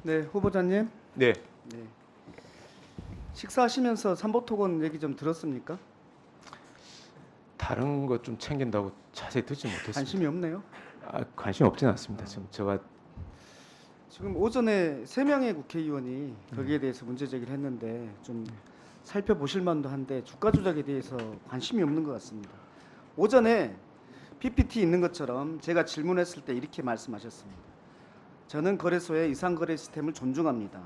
네, 후보자님. 네, 네. 식사하시면서 삼보토건 얘기 좀 들었습니까? 다른 것 좀 챙긴다고 자세히 듣지 못했습니다. 관심이 없네요. 관심 없지는 않습니다. 지금 제가 지금 오전에 3명의 국회의원이 거기에 대해서 문제 제기를 했는데 좀 살펴보실 만도 한데 주가 조작에 대해서 관심이 없는 것 같습니다. 오전에 PPT 있는 것처럼 제가 질문했을 때 이렇게 말씀하셨습니다. 저는 거래소의 이상거래 시스템을 존중합니다.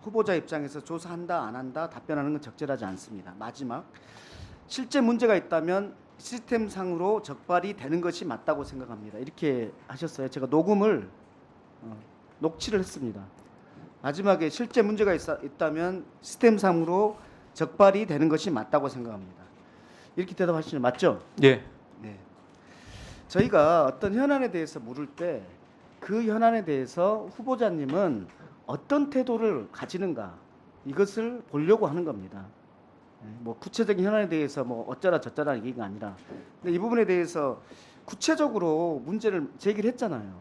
후보자 입장에서 조사한다 안 한다 답변하는 건 적절하지 않습니다. 마지막, 실제 문제가 있다면 시스템상으로 적발이 되는 것이 맞다고 생각합니다. 이렇게 하셨어요. 제가 녹음을 녹취를 했습니다. 마지막에 실제 문제가 있다면 시스템상으로 적발이 되는 것이 맞다고 생각합니다. 이렇게 대답하시죠. 맞죠? 예, 네. 저희가 어떤 현안에 대해서 물을 때 그 현안에 대해서 후보자님은 어떤 태도를 가지는가 이것을 보려고 하는 겁니다. 뭐 구체적인 현안에 대해서 뭐 어쩌라 저쩌라 얘기가 아니라, 근데 이 부분에 대해서 구체적으로 문제를 제기를 했잖아요.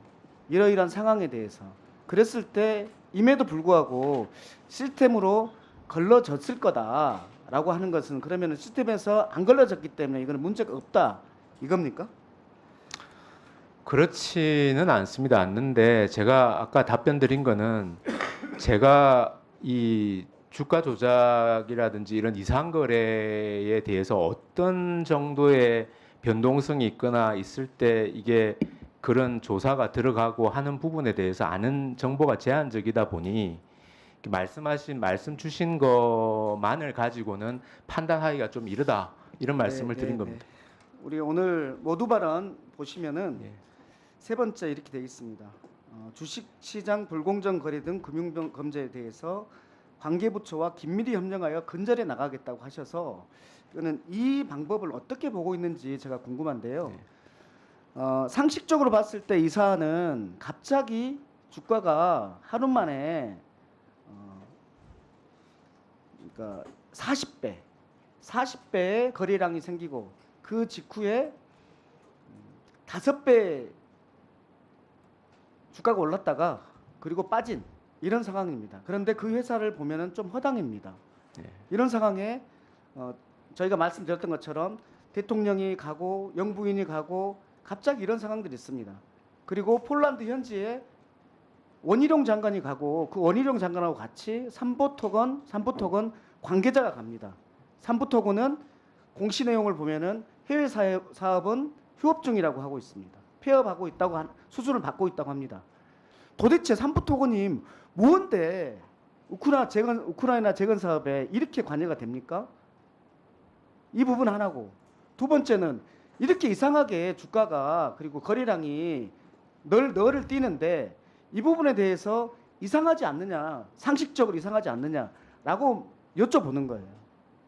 이러이러한 상황에 대해서. 그랬을 때 임에도 불구하고 시스템으로 걸러졌을 거다라고 하는 것은, 그러면 시스템에서 안 걸러졌기 때문에 이거는 문제가 없다 이겁니까? 그렇지는 않는데 제가 아까 답변 드린 거는 제가 이 주가 조작이라든지 이런 이상 거래에 대해서 어떤 정도의 변동성이 있거나 있을 때 이게 그런 조사가 들어가고 하는 부분에 대해서 아는 정보가 제한적이다 보니 말씀 주신 것만을 가지고는 판단하기가 좀 이르다, 이런 말씀을 드린 겁니다. 우리 오늘 모두 발언 보시면은 예. 세 번째 이렇게 되어 있습니다. 주식시장 불공정 거래 등 금융범죄에 대해서 관계부처와 긴밀히 협력하여 근절해 나가겠다고 하셔서, 이거는 이 방법을 어떻게 보고 있는지 제가 궁금한데요. 상식적으로 봤을 때 이 사안은 갑자기 주가가 하루 만에 그러니까 40배의 거래량이 생기고 그 직후에 5배 주가가 올랐다가 그리고 빠진 이런 상황입니다. 그런데 그 회사를 보면은 좀 허당입니다. 이런 상황에 저희가 말씀드렸던 것처럼 대통령이 가고 영부인이 가고 갑자기 이런 상황들이 있습니다. 그리고 폴란드 현지에 원희룡 장관이 가고 그 원희룡 장관하고 같이 삼보토건 관계자가 갑니다. 삼보토건은 공시 내용을 보면은 해외 사업은 휴업 중이라고 하고 있습니다. 폐업하고 있다고 수준을 받고 있다고 합니다. 도대체 삼보토건이 뭔데 우크라이나 재건 사업에 이렇게 관여가 됩니까? 이 부분 하나고, 두 번째는 이렇게 이상하게 주가가 그리고 거래량이 너를 뛰는데 이 부분에 대해서 이상하지 않느냐, 상식적으로 이상하지 않느냐라고 여쭤보는 거예요.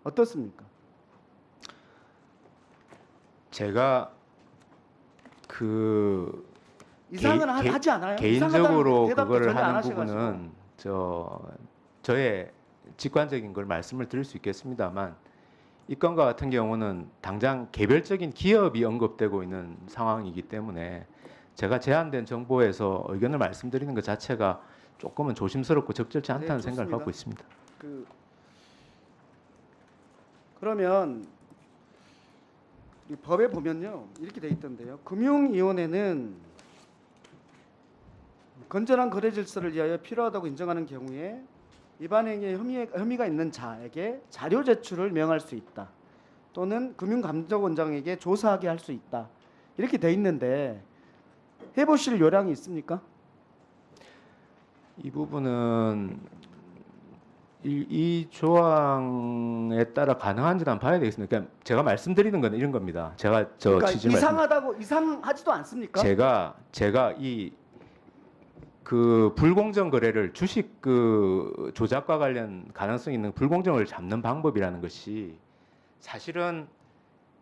어떻습니까? 제가 이상은 하지 않아요? 개인적으로 그거를 전혀 안 하는 하셔가지고. 부분은 저의 직관적인 걸 말씀을 드릴 수 있겠습니다만, 이 건과 같은 경우는 당장 개별적인 기업이 언급되고 있는 상황이기 때문에 제가 제한된 정보에서 의견을 말씀드리는 것 자체가 조금은 조심스럽고 적절치 않다는 생각을 갖고 있습니다. 그러면 이 법에 보면요 이렇게 돼 있던데요. 금융위원회는 건전한 거래 질서를 위하여 필요하다고 인정하는 경우에 위반 행위에 혐의가 있는 자에게 자료 제출을 명할 수 있다. 또는 금융감독원장에게 조사하게 할 수 있다. 이렇게 돼 있는데 해보실 요량이 있습니까? 이 부분은 이 조항에 따라 가능한지는 한번 봐야 되겠습니다. 그러니까 제가 말씀드리는 건 이런 겁니다. 제가 그러니까 이상하지도 않습니까? 제가 이 불공정 거래를 주식 조작과 관련 가능성 있는 불공정을 잡는 방법이라는 것이 사실은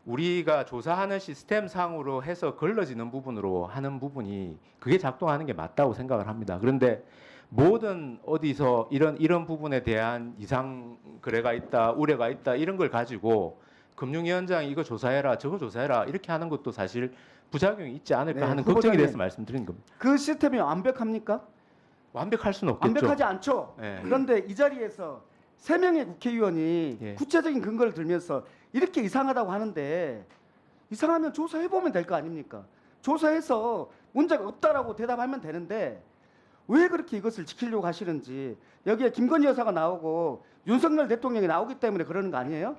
우리가 조사하는 시스템 상으로 해서 걸러지는 부분으로 하는 부분이 그게 작동하는 게 맞다고 생각을 합니다. 그런데 모든 어디서 이런 부분에 대한 이상 거래가 있다, 우려가 있다 이런 걸 가지고 금융위원장이 이거 조사해라, 저거 조사해라 이렇게 하는 것도 사실 부작용이 있지 않을까 하는 걱정이 돼서 말씀드리는 겁니다. 그 시스템이 완벽합니까? 완벽할 수는 없겠죠. 완벽하지 않죠. 예. 그런데 이 자리에서 3명의 국회의원이 예. 구체적인 근거를 들면서 이렇게 이상하다고 하는데 이상하면 조사해보면 될 거 아닙니까? 조사해서 문제가 없다라고 대답하면 되는데 왜 그렇게 이것을 지키려고 하시는지 여기에 김건희 여사가 나오고 윤석열 대통령이 나오기 때문에 그러는 거 아니에요?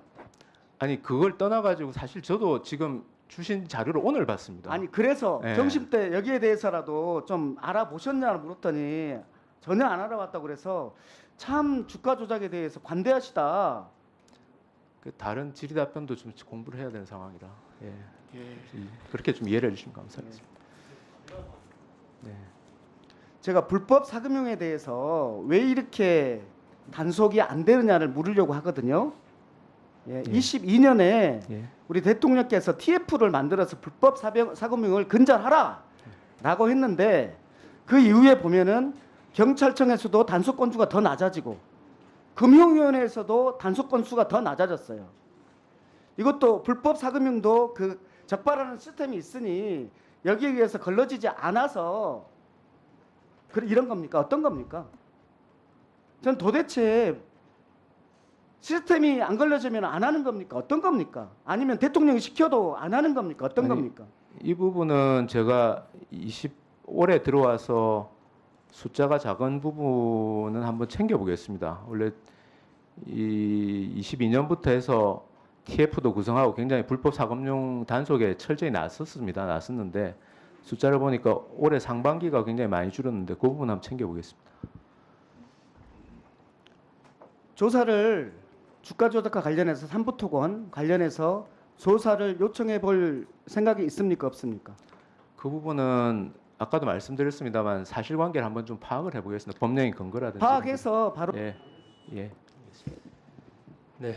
아니 그걸 떠나가지고 사실 저도 지금 주신 자료를 오늘 봤습니다. 아니 그래서 예. 점심 때 여기에 대해서라도 좀 알아보셨냐고 물었더니 전혀 안 알아봤다고 그래서 참 주가 조작에 대해서 관대하시다. 그 다른 질의 답변도 좀 공부를 해야 되는 상황이라 그렇게 좀 이해를 해주시면 감사하겠습니다. 네. 제가 불법 사금융에 대해서 왜 이렇게 단속이 안 되느냐를 물으려고 하거든요. 예, 22년에 예. 우리 대통령께서 TF를 만들어서 불법 사금융을 근절하라라고 했는데 그 이후에 보면은 경찰청에서도 단속 건수가 더 낮아지고 금융위원회에서도 단속 건수가 더 낮아졌어요. 이것도 불법 사금융도 그 적발하는 시스템이 있으니 여기에 의해서 걸러지지 않아서 이런 겁니까? 어떤 겁니까? 전 도대체 시스템이 안 걸려지면 안 하는 겁니까? 어떤 겁니까? 아니면 대통령이 시켜도 안 하는 겁니까? 어떤 아니, 겁니까? 이 부분은 제가 올해 들어와서 숫자가 작은 부분은 한번 챙겨보겠습니다. 원래 이 22년부터 해서 TF도 구성하고 굉장히 불법 사금융 단속에 철저히 나섰는데 숫자를 보니까 올해 상반기가 굉장히 많이 줄었는데 그 부분 한번 챙겨보겠습니다. 조사를 주가 조작과 관련해서 삼부토건 관련해서 조사를 요청해 볼 생각이 있습니까? 없습니까? 그 부분은 아까도 말씀드렸습니다만 사실관계를 한번 좀 파악을 해보겠습니다. 법령의 근거라든지 파악해서 바로 예. 네.